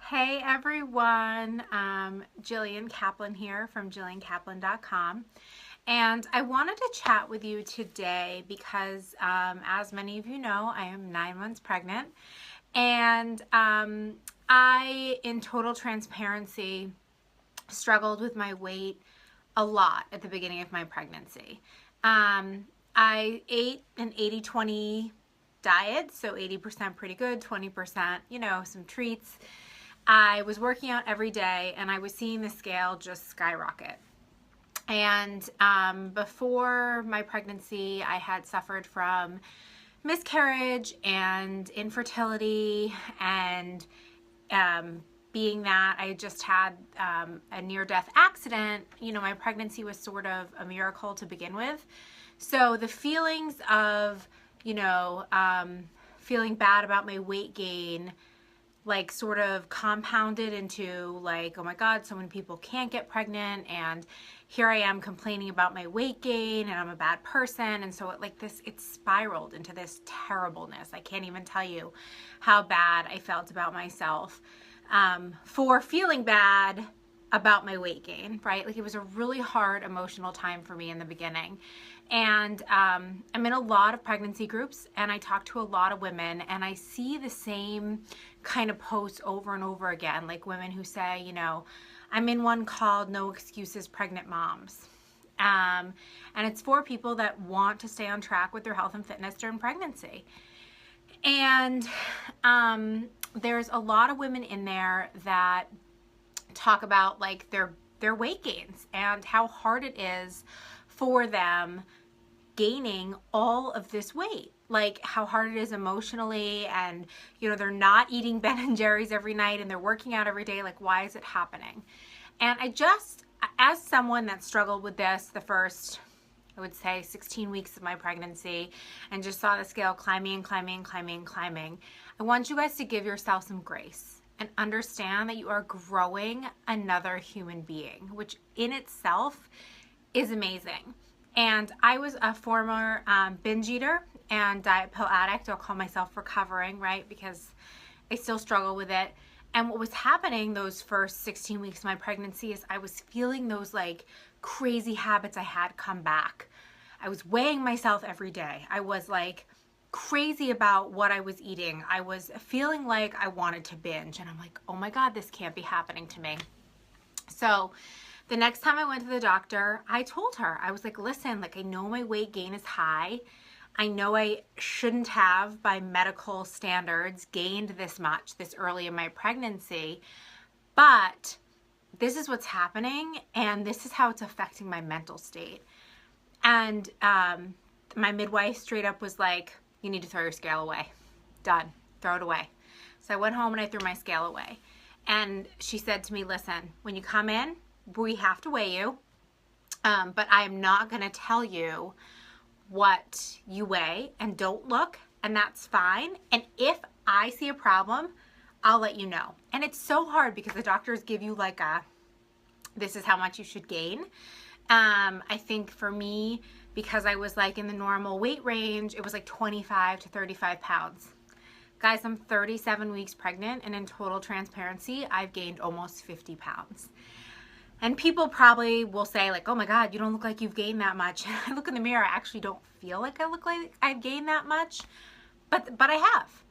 Hey everyone, Jillian Kaplan here from JillianKaplan.com, and I wanted to chat with you today because, as many of you know, I am 9 months pregnant, and in total transparency, struggled with my weight a lot at the beginning of my pregnancy. I ate an 80-20 diet, so 80% pretty good, 20%, some treats. I was working out every day and I was seeing the scale just skyrocket. And before my pregnancy, I had suffered from miscarriage and infertility, and being that I just had a near-death accident, my pregnancy was sort of a miracle to begin with. So the feelings of, feeling bad about my weight gain, like sort of compounded into like, oh my God, so many people can't get pregnant, and here I am complaining about my weight gain and I'm a bad person. And so it spiraled into this terribleness. I can't even tell you how bad I felt about myself for feeling bad about my weight gain, right? Like, it was a really hard emotional time for me in the beginning. And I'm in a lot of pregnancy groups and I talk to a lot of women, and I see the same kind of posts over and over again, like women who say, I'm in one called No Excuses Pregnant Moms. And it's for people that want to stay on track with their health and fitness during pregnancy. And there's a lot of women in there that talk about like their weight gains and how hard it is for them gaining all of this weight, like how hard it is emotionally, and they're not eating Ben and Jerry's every night and they're working out every day. Like, why is it happening? And I just, as someone that struggled with this the first, I would say, 16 weeks of my pregnancy, and just saw the scale climbing and climbing and climbing and climbing, I want you guys to give yourself some grace and understand that you are growing another human being, which in itself is amazing. And I was a former binge eater and diet pill addict. I'll call myself recovering, right? Because I still struggle with it. And what was happening those first 16 weeks of my pregnancy is I was feeling those like crazy habits I had come back. I was weighing myself every day. I was like crazy about what I was eating. I was feeling like I wanted to binge. And I'm like, oh my God, this can't be happening to me. So the next time I went to the doctor, I told her, I was like, listen, like, I know my weight gain is high. I know I shouldn't have, by medical standards, gained this much this early in my pregnancy, but this is what's happening and this is how it's affecting my mental state. And my midwife straight up was like, you need to throw your scale away. Done. Throw it away. So I went home and I threw my scale away. And she said to me, listen, when you come in, we have to weigh you, but I am not going to tell you what you weigh, and don't look, and that's fine. And if I see a problem, I'll let you know. And it's so hard because the doctors give you like this is how much you should gain. I think for me, because I was like in the normal weight range, it was like 25 to 35 pounds. Guys, I'm 37 weeks pregnant, and in total transparency, I've gained almost 50 pounds. And people probably will say like, oh my God, you don't look like you've gained that much. I look in the mirror, I actually don't feel like I look like I've gained that much, but I have.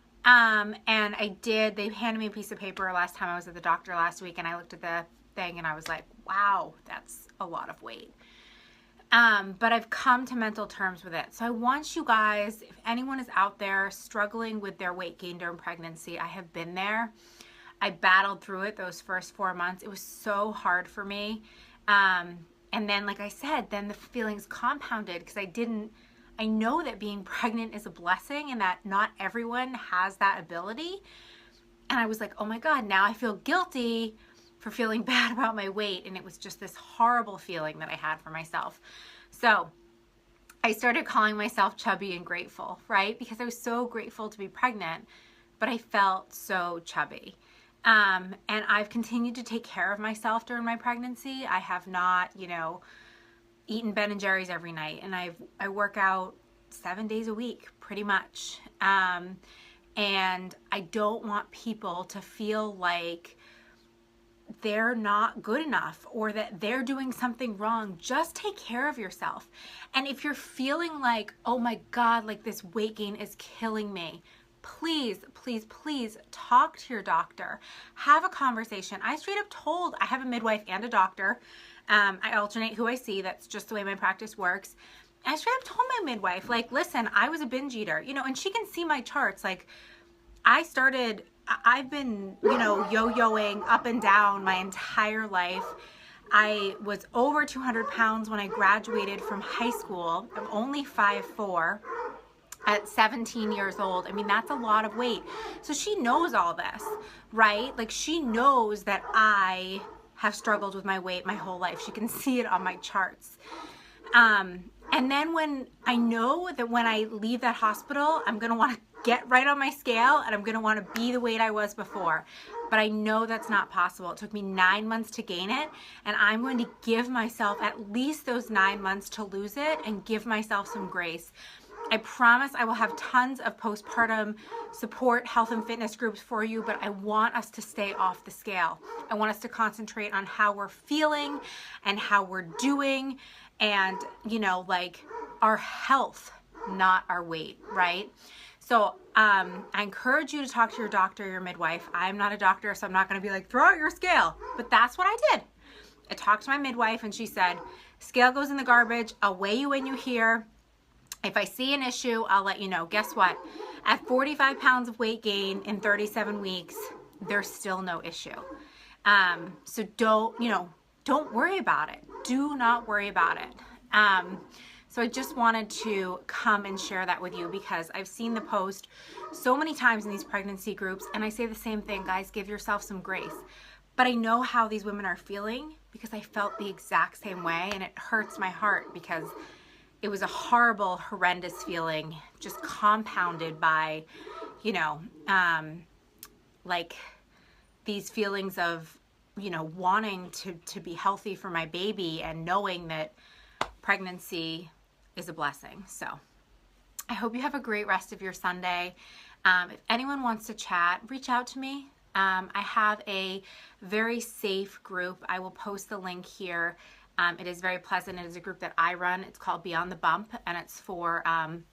And I did, they handed me a piece of paper last time I was at the doctor last week, and I looked at the thing and I was like, wow, that's a lot of weight. But I've come to mental terms with it. So I want you guys, if anyone is out there struggling with their weight gain during pregnancy, I have been there. I battled through it those first 4 months. It was so hard for me. And then, like I said, then the feelings compounded because I know that being pregnant is a blessing and that not everyone has that ability. And I was like, oh my God, now I feel guilty for feeling bad about my weight. And it was just this horrible feeling that I had for myself. So I started calling myself chubby and grateful, right? Because I was so grateful to be pregnant, but I felt so chubby. And I've continued to take care of myself during my pregnancy. I have not, eaten Ben and Jerry's every night, and I work out 7 days a week, pretty much. And I don't want people to feel like they're not good enough or that they're doing something wrong. Just take care of yourself. And if you're feeling like, oh my God, like this weight gain is killing me, please, please, please talk to your doctor. Have a conversation. I straight up told, I have a midwife and a doctor. I alternate who I see. That's just the way my practice works. I straight up told my midwife, like, listen, I was a binge eater, you know, and she can see my charts. Like, I've been, you know, yo-yoing up and down my entire life. I was over 200 pounds when I graduated from high school. I'm only 5'4". At 17 years old. I mean, that's a lot of weight. So she knows all this, right? Like, she knows that I have struggled with my weight my whole life. She can see it on my charts. And then when I know that when I leave that hospital, I'm going to want to get right on my scale and I'm going to want to be the weight I was before. But I know that's not possible. It took me 9 months to gain it, and I'm going to give myself at least those 9 months to lose it and give myself some grace. I promise I will have tons of postpartum support, health and fitness groups for you, but I want us to stay off the scale. I want us to concentrate on how we're feeling and how we're doing and, you know, like our health, not our weight, right? So I encourage you to talk to your doctor, your midwife. I'm not a doctor, so I'm not going to be like, throw out your scale. But that's what I did. I talked to my midwife and she said, scale goes in the garbage. I'll weigh you when you hear. If I see an issue, I'll let you know. Guess what? At 45 pounds of weight gain in 37 weeks, there's still no issue. So don't worry about it. Do not worry about it. So I just wanted to come and share that with you because I've seen the post so many times in these pregnancy groups, and I say the same thing, guys, give yourself some grace. But I know how these women are feeling because I felt the exact same way, and it hurts my heart because it was a horrible, horrendous feeling, just compounded by, you know, like these feelings of, you know, wanting to be healthy for my baby and knowing that pregnancy is a blessing. So I hope you have a great rest of your Sunday. If anyone wants to chat, reach out to me. I have a very safe group. I will post the link here. It is very pleasant. It is a group that I run. It's called Beyond the Bump, and it's for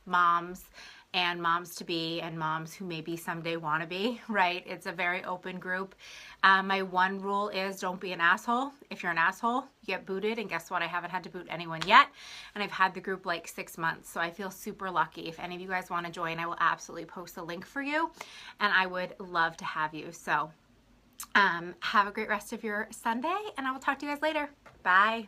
moms and moms-to-be and moms who maybe someday want to be, right? It's a very open group. My one rule is don't be an asshole. If you're an asshole, you get booted, and guess what? I haven't had to boot anyone yet, and I've had the group like 6 months, so I feel super lucky. If any of you guys want to join, I will absolutely post a link for you, and I would love to have you. So have a great rest of your Sunday, and I will talk to you guys later. Bye.